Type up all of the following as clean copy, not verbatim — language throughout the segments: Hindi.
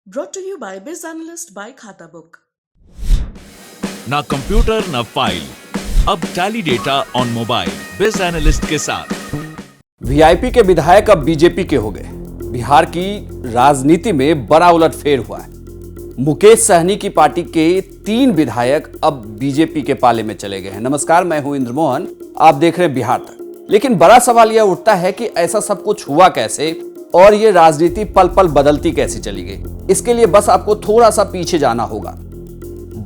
Brought to you by Biz Analyst by Khata Book. ना कंप्यूटर ना फाइल, अब टैली डेटा ऑन मोबाइल बिज एनालिस्ट के साथ। वीआईपी के विधायक अब बीजेपी के हो गए। बिहार की राजनीति में बड़ा उलटफेर हुआ है। मुकेश सहनी की पार्टी के 3 विधायक अब बीजेपी के पाले में चले गए हैं। नमस्कार, मैं हूं इंद्रमोहन, आप देख रहे हैं बिहार तक। लेकिन बड़ा सवाल यह उठता है कि ऐसा सब कुछ हुआ कैसे और ये राजनीति पल पल बदलती कैसे चली गई। इसके लिए बस आपको थोड़ा सा पीछे जाना होगा।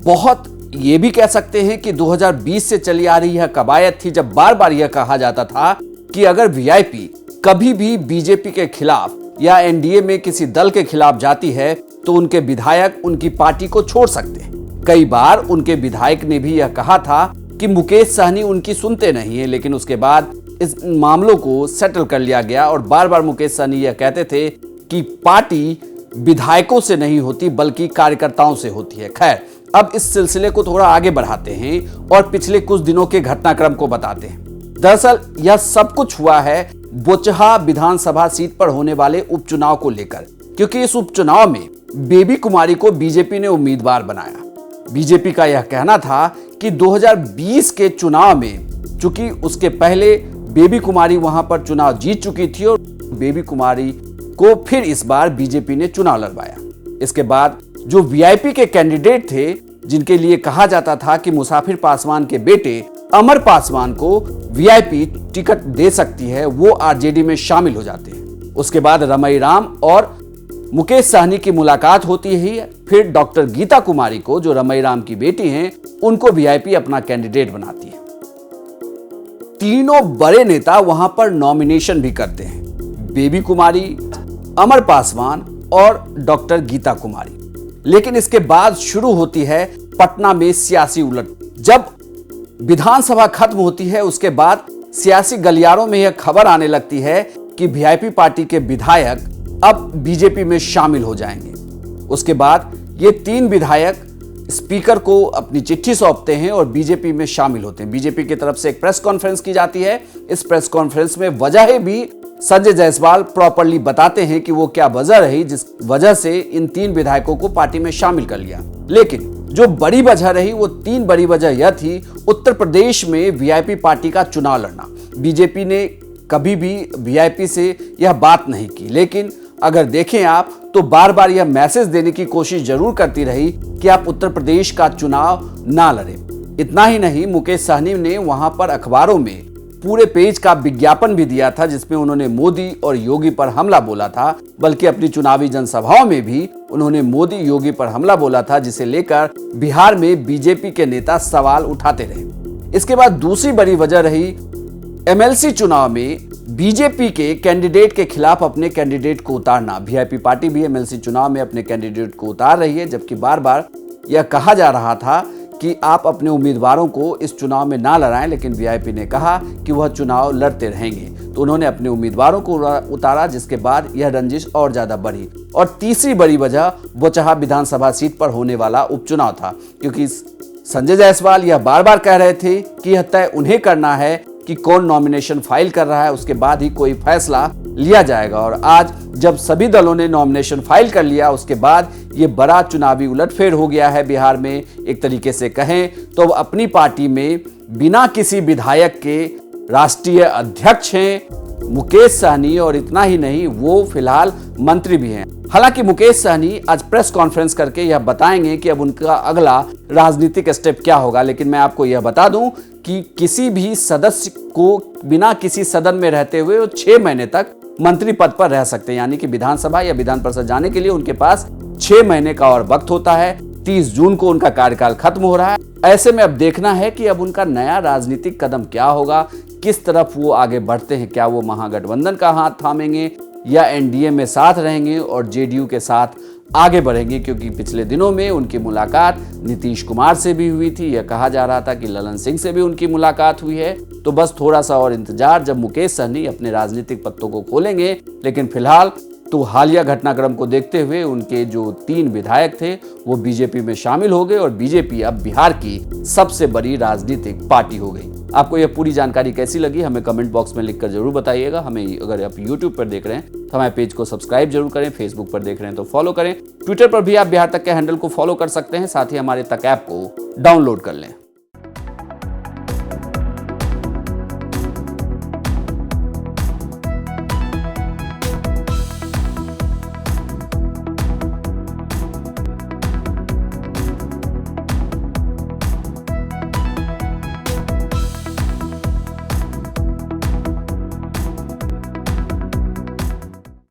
बहुत ये भी कह सकते हैं कि 2020 से चली आ रही यह कवायद थी, जब बार बार यह कहा जाता था कि अगर वीआईपी कभी भी बीजेपी के खिलाफ या एनडीए में किसी दल के खिलाफ जाती है तो उनके विधायक उनकी पार्टी को छोड़ सकते हैं। कई बार उनके विधायक ने भी यह कहा था कि मुकेश सहनी उनकी सुनते नहीं है, लेकिन उसके बाद इस मामलों को सेटल कर लिया गया और बार बार मुकेश सहनी यह कहते थे कि पार्टी विधायकों से नहीं होती बल्कि कार्यकर्ताओं से होती है। खैर, अब इस सिलसिले को थोड़ा आगे बढ़ाते हैं और पिछले कुछ दिनों के घटनाक्रम को बताते हैं। दरअसल यह सब कुछ हुआ है बोचहा विधानसभा सीट पर होने वाले उपचुनाव को लेकर, क्योंकि इस उपचुनाव में बेबी कुमारी को बीजेपी ने उम्मीदवार बनाया। बीजेपी का यह कहना था कि 2020 के चुनाव में, चूंकि उसके पहले बेबी कुमारी वहां पर चुनाव जीत चुकी थी और बेबी कुमारी को फिर इस बार बीजेपी ने चुनाव लड़वाया। इसके बाद जो वीआईपी के कैंडिडेट थे, जिनके लिए कहा जाता था कि मुसाफिर पासवान के बेटे अमर पासवान को वीआईपी टिकट दे सकती है, वो आरजेडी में शामिल हो जाते हैं। उसके बाद रमई राम और मुकेश सहनी की मुलाकात होती है। फिर डॉक्टर गीता कुमारी को, जो रमई राम की बेटी हैं, उनको वीआईपी अपना कैंडिडेट बनाती है। तीनों बड़े नेता वहां पर नॉमिनेशन भी करते हैं, बेबी कुमारी, अमर पासवान और डॉक्टर गीता कुमारी। लेकिन इसके बाद शुरू होती है पटना में सियासी उलट। जब विधानसभा खत्म होती है, उसके बाद सियासी गलियारों में यह खबर आने लगती है कि वीआईपी पार्टी के विधायक अब बीजेपी में शामिल हो जाएंगे। उसके बाद ये 3 विधायक स्पीकर को अपनी चिट्ठी सौंपते हैं और बीजेपी में शामिल होते हैं। बीजेपी की तरफ से एक प्रेस कॉन्फ्रेंस की जाती है। इस प्रेस कॉन्फ्रेंस में वजह भी संजय जायसवाल प्रॉपर्ली बताते हैं कि वो क्या वजह रही जिस वजह से इन 3 विधायकों को पार्टी में शामिल कर लिया। लेकिन जो बड़ी वजह रही, वो 3 बड़ी वजह यह थी, उत्तर प्रदेश में वीआईपी पार्टी का चुनाव लड़ना। बीजेपी ने कभी भी वीआईपी से यह बात नहीं की, लेकिन अगर देखें आप तो बार बार यह मैसेज देने की कोशिश जरूर करती रही कि आप उत्तर प्रदेश का चुनाव ना लड़ें। इतना ही नहीं, मुकेश सहनी ने वहां पर अखबारों में पूरे पेज का विज्ञापन भी दिया था, जिसमें उन्होंने मोदी और योगी पर हमला बोला था। बल्कि अपनी चुनावी जनसभाओं में भी उन्होंने मोदी योगी पर हमला बोला था, जिसे लेकर बिहार में बीजेपी के नेता सवाल उठाते रहे। इसके बाद दूसरी बड़ी वजह रही एमएलसी चुनाव में बीजेपी के कैंडिडेट के खिलाफ अपने कैंडिडेट को उतारना। वीआईपी पार्टी भी एमएलसी चुनाव में अपने कैंडिडेट को उतार रही है, जबकि बार बार यह कहा जा रहा था कि आप अपने उम्मीदवारों को इस चुनाव में ना लड़ाएं, लेकिन वीआईपी ने कहा कि वह चुनाव लड़ते रहेंगे। तो उन्होंने अपने उम्मीदवारों को उतारा, जिसके बाद यह रंजिश और ज्यादा बढ़ी। और तीसरी बड़ी वजह बोचहा विधानसभा सीट पर होने वाला उपचुनाव था, क्योंकि संजय जायसवाल यह बार बार कह रहे थे कि यह तय उन्हें करना है कि कौन नॉमिनेशन फाइल कर रहा है, उसके बाद ही कोई फैसला लिया जाएगा। और आज जब सभी दलों ने नॉमिनेशन फाइल कर लिया, उसके बाद ये बड़ा चुनावी उलटफेर हो गया है बिहार में। एक तरीके से कहें तो अपनी पार्टी में बिना किसी विधायक के राष्ट्रीय अध्यक्ष हैं मुकेश सहनी, और इतना ही नहीं, वो फिलहाल मंत्री भी हैं। हालांकि मुकेश सहनी आज प्रेस कॉन्फ्रेंस करके यह बताएंगे कि अब उनका अगला राजनीतिक स्टेप क्या होगा। लेकिन मैं आपको यह बता दूं कि किसी भी सदस्य को बिना किसी सदन में रहते हुए वो 6 महीने तक मंत्री पद पर रह सकते हैं, यानी कि विधानसभा या विधान परिषद जाने के लिए उनके पास 6 महीने का और वक्त होता है। 30 जून को उनका कार्यकाल खत्म हो रहा है। ऐसे में अब देखना है कि अब उनका नया राजनीतिक कदम क्या होगा, किस तरफ वो आगे बढ़ते हैं। क्या वो महागठबंधन का हाथ थामेंगे या एनडीए में साथ रहेंगे और जेडीयू के साथ आगे बढ़ेंगे, क्योंकि पिछले दिनों में उनकी मुलाकात नीतीश कुमार से भी हुई थी। यह कहा जा रहा था कि ललन सिंह से भी उनकी मुलाकात हुई है। तो बस थोड़ा सा और इंतजार, जब मुकेश सहनी अपने राजनीतिक पत्तों को खोलेंगे। लेकिन फिलहाल तो हालिया घटनाक्रम को देखते हुए उनके जो 3 विधायक थे वो बीजेपी में शामिल हो गए और बीजेपी अब बिहार की सबसे बड़ी राजनीतिक पार्टी हो गई। आपको यह पूरी जानकारी कैसी लगी हमें कमेंट बॉक्स में लिखकर जरूर बताइएगा। हमें अगर आप यूट्यूब पर देख रहे हैं तो हमारे पेज को सब्सक्राइब जरूर करें, फेसबुक पर देख रहे हैं तो फॉलो करें, ट्विटर पर भी आप बिहार तक के हैंडल को फॉलो कर सकते हैं, साथ ही हमारे तक ऐप को डाउनलोड कर लें।